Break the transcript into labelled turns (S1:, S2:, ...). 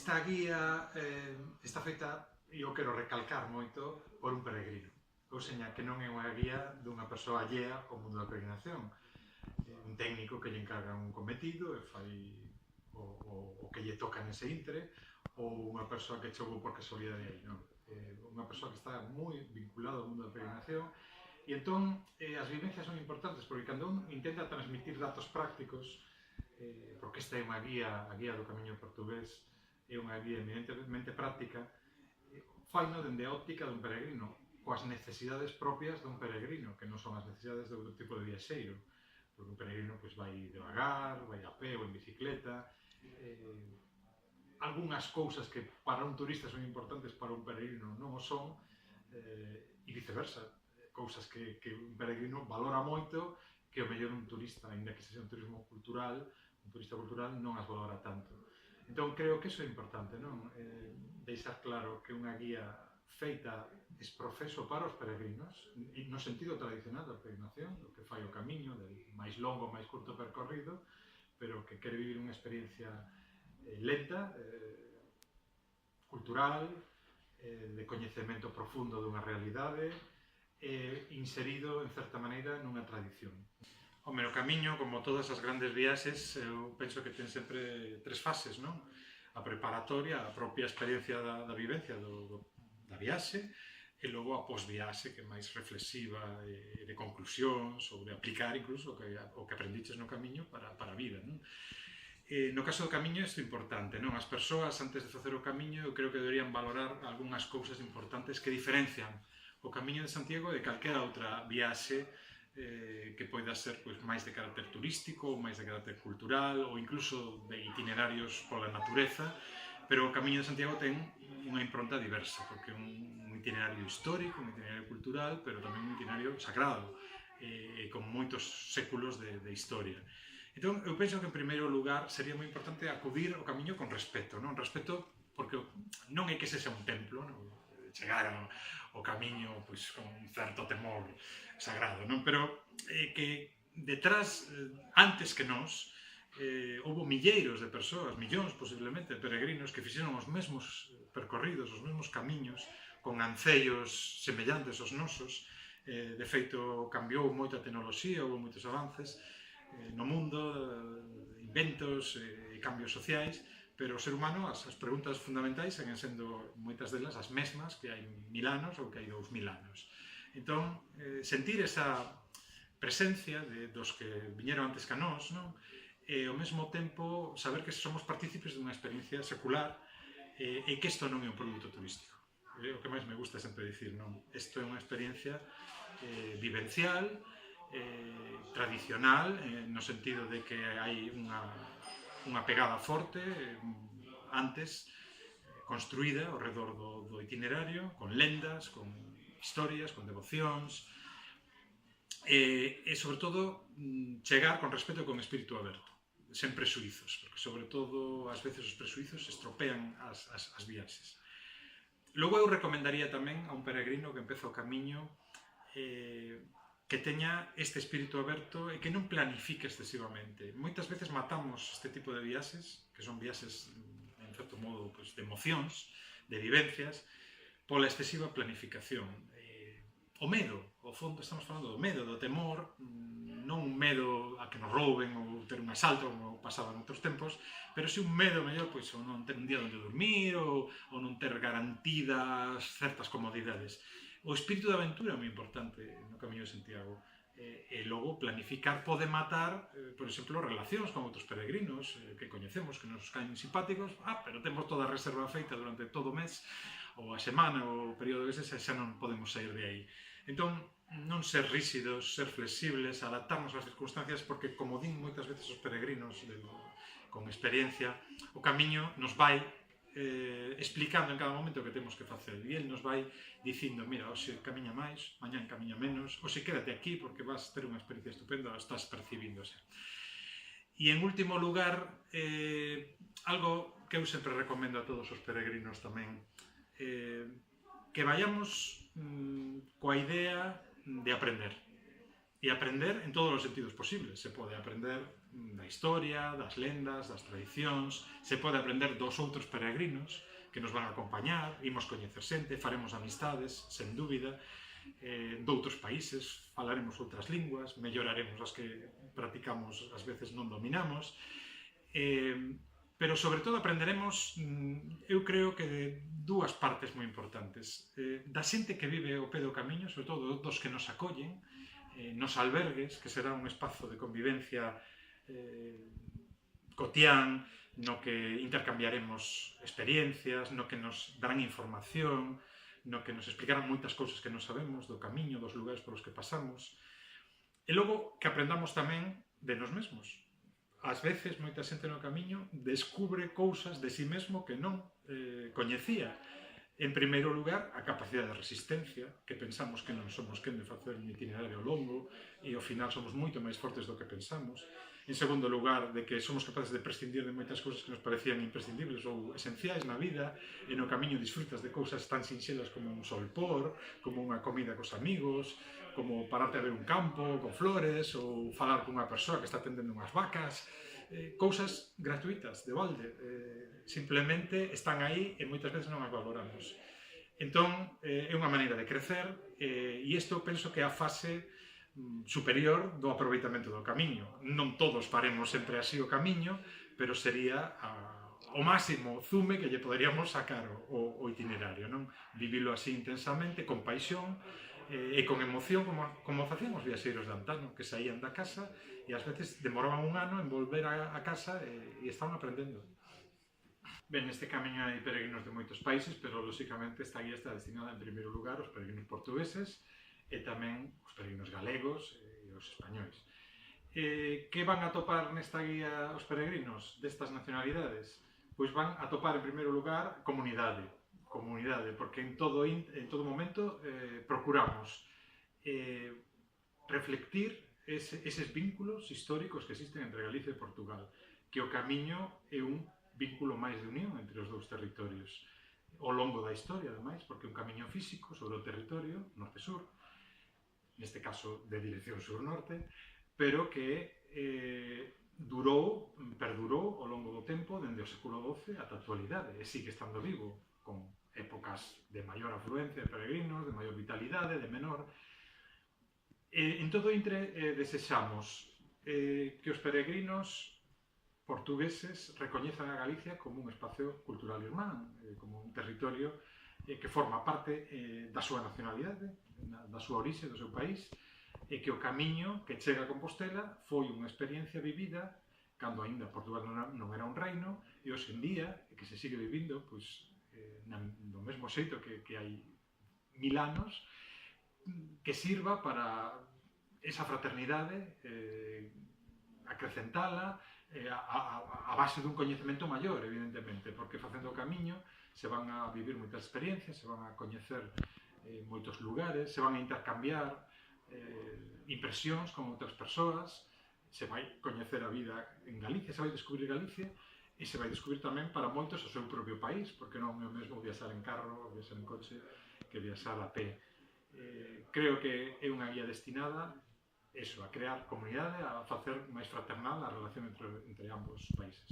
S1: esta guía está feita, e eu quero recalcar moito, por un peregrino. Ou seña, que non é unha guía dunha persoa allea ao mundo da peregrinación. Un técnico que lle encarga un cometido e fai o que lle toca nese intre, ou unha persoa que chegou por casualidade aí, non? Unha persoa que está moi vinculada ao mundo da peregrinación. E entón, as vivencias son importantes, porque cando un intenta transmitir datos prácticos, porque esta é unha guía, a guía do Camiño Portugués, é unha guía eminentemente práctica, faino dende a óptica dun peregrino, coas necesidades propias dun peregrino, que non son as necesidades de outro tipo de viaxeiro, porque un peregrino pois, vai devagar, vai a pé ou en bicicleta, algunhas cousas que para un turista son importantes para un peregrino non o son, e viceversa, cousas que un peregrino valora moito, que o mellor un turista, ainda que sexa un turismo cultural, un turista cultural non as valora tanto. Entón, creo que iso é importante, non? Deixar claro que unha guía feita es profeso para os peregrinos, no sentido tradicional da peregrinación, do que fai o camiño, del máis longo, máis curto percorrido, pero que quere vivir unha experiencia lenta, cultural, de coñecemento profundo dunha realidade, inserido, en certa maneira, nunha tradición. Home, o camiño, como todas as grandes viaxes, eu penso que ten sempre tres fases, non? A preparatoria, a propia experiencia da vivencia da viaxe, e logo a posviaxe, que é máis reflexiva e de conclusión, sobre aplicar incluso o que aprendiches no camiño para a vida, non? No caso do camiño, isto é importante, non? As persoas, antes de facer o camiño, eu creo que deberían valorar algunhas cousas importantes que diferencian o Camiño de Santiago de calquera outra viaxe que poida ser pois, máis de carácter turístico, máis de carácter cultural ou incluso de itinerarios pola natureza, pero o Camiño de Santiago ten unha impronta diversa, porque é un itinerario histórico, un itinerario cultural, pero tamén un itinerario sagrado, con moitos séculos de historia. Entón, eu penso que en primeiro lugar sería moi importante acudir ao camiño con respeto, non? Respeto porque non é que sexa un templo, non? Chegar ao camiño pois, con un certo temor sagrado, non? Pero que detrás, antes que nós, houve milleiros de persoas, millóns posiblemente, de peregrinos que fixeron os mesmos percorridos, os mesmos camiños, con ancellos semellantes aos nosos. De feito, cambiou moita tecnoloxía, houve moitos avances no mundo, inventos e cambios sociais, pero o ser humano, as preguntas fundamentais seguen sendo moitas delas as mesmas que hai 1000 anos ou que hai 2000 anos. Entón, sentir esa presencia dos que viñeron antes que a nós, non? E ao mesmo tempo saber que somos partícipes dunha experiencia secular e que isto non é un produto turístico. É o que máis me gusta sempre dicir, non? Isto é unha experiencia vivencial, tradicional, no sentido de que hai unha pegada forte antes construída ao redor do itinerario, con lendas, con historias, con devocións, e sobre todo chegar con respeto e con espírito aberto, sen presuizos, porque sobre todo ás veces os presuizos estropean as viaxes. Logo eu recomendaría tamén a un peregrino que empeza o camiño que teña este espírito aberto e que non planifique excesivamente. Moitas veces matamos este tipo de viaxes, que son viaxes, en certo modo, de emocións, de vivencias, pola excesiva planificación. O medo, ao fondo estamos falando do medo, do temor, non un medo a que nos rouben ou ter un asalto, como pasaba en outros tempos, pero si un medo mellor, pois, ou non ter un día onde dormir, ou non ter garantidas certas comodidades. O espírito de aventura é moi importante no Camiño de Santiago. E logo planificar pode matar, por exemplo, relacións con outros peregrinos que coñecemos, que nos caen simpáticos, pero temos toda a reserva feita durante todo o mes, ou a semana, ou o período que sexa, xa non podemos sair de aí. Entón, non ser rígidos, ser flexibles, adaptarnos ás circunstancias, porque, como din moitas veces os peregrinos con experiencia, o camiño nos vai explicando en cada momento o que temos que facer, e el nos vai dicindo, mira, hoxe camiña máis, mañán camiña menos, hoxe quédate aquí porque vas ter unha experiencia estupenda, estás percibindo xa. E en último lugar, algo que eu sempre recomendo a todos os peregrinos tamén, que vayamos coa idea de aprender. E aprender en todos os sentidos posibles. Se pode aprender da historia, das lendas, das tradicións, se pode aprender dos outros peregrinos que nos van a acompañar, imos coñecer xente, faremos amistades, sen dúbida, doutros países, falaremos outras linguas, melloraremos as que practicamos, ás veces non dominamos, pero sobre todo aprenderemos, eu creo que de dúas partes moi importantes, da xente que vive ao pé do camiño, sobre todo dos que nos acollen, nos albergues, que será un espazo de convivencia cotián, no que intercambiaremos experiencias, no que nos darán información, no que nos explicarán moitas cousas que non sabemos do camiño, dos lugares polos que pasamos, e logo que aprendamos tamén de nos mesmos. Ás veces, moita xente no camiño descubre cousas de si mesmo que non coñecía. En primeiro lugar, a capacidade de resistencia, que pensamos que non somos quen de facer un itinerario longo e ao final somos moito máis fortes do que pensamos. En segundo lugar, de que somos capaces de prescindir de moitas cousas que nos parecían imprescindibles ou esenciais na vida e no camiño disfrutas de cousas tan sinxelas como un solpor, como unha comida cos amigos, como pararte a ver un campo con flores ou falar con unha persoa que está atendendo unhas vacas, cousas gratuitas, de balde, simplemente están aí e moitas veces non as valoramos. Entón, é unha maneira de crecer e isto penso que é a fase superior do aproveitamento do camiño. Non todos faremos sempre así o camiño, pero sería o máximo zume que lle poderíamos sacar o itinerario, non? Vivilo así intensamente, con paixón e con emoción, como facían os viaxeiros de antano, que saían da casa e ás veces demoraban un ano en volver a casa e estaban aprendendo. Ben, neste camiño hai peregrinos de moitos países, pero lóxicamente esta guía está destinada en primeiro lugar aos peregrinos portugueses e tamén os peregrinos galegos e os españois. Que van a topar nesta guía os peregrinos destas nacionalidades? Pois van a topar en primeiro lugar comunidade, porque en todo momento procuramos reflectir eses vínculos históricos que existen entre Galicia e Portugal, que o camiño é un vínculo máis de unión entre os dous territorios ao longo da historia, ademais, porque é un camiño físico sobre o territorio norte-sur, neste caso de dirección sur-norte, pero que perdurou ao longo do tempo dende o século XII ata a actualidade e sigue estando vivo, con épocas de maior afluencia de peregrinos, de maior vitalidade, de menor. En todo intre desexamos que os peregrinos portugueses recoñezan a Galicia como un espacio cultural irmán, como un territorio que forma parte da súa nacionalidade, da súa orixe, do seu país, e que o camiño que chega a Compostela foi unha experiencia vivida cando aínda Portugal non era un reino e hoxe en día, que se sigue vivindo do mesmo xeito que hai 1000 anos, que sirva para esa fraternidade, acrecentala, a base dun coñecemento maior, evidentemente, porque facendo o camiño se van a vivir moitas experiencias, se van a coñecer moitos lugares, se van a intercambiar impresións con outras persoas, se vai coñecer a vida en Galicia, se vai descubrir Galicia e se vai descubrir tamén para moitos o seu propio país, porque non é o mesmo viaxar en carro, viaxar en coche, que viaxar a pé. Creo que é unha guía destinada a crear comunidade, a facer máis fraternal a relación entre ambos países.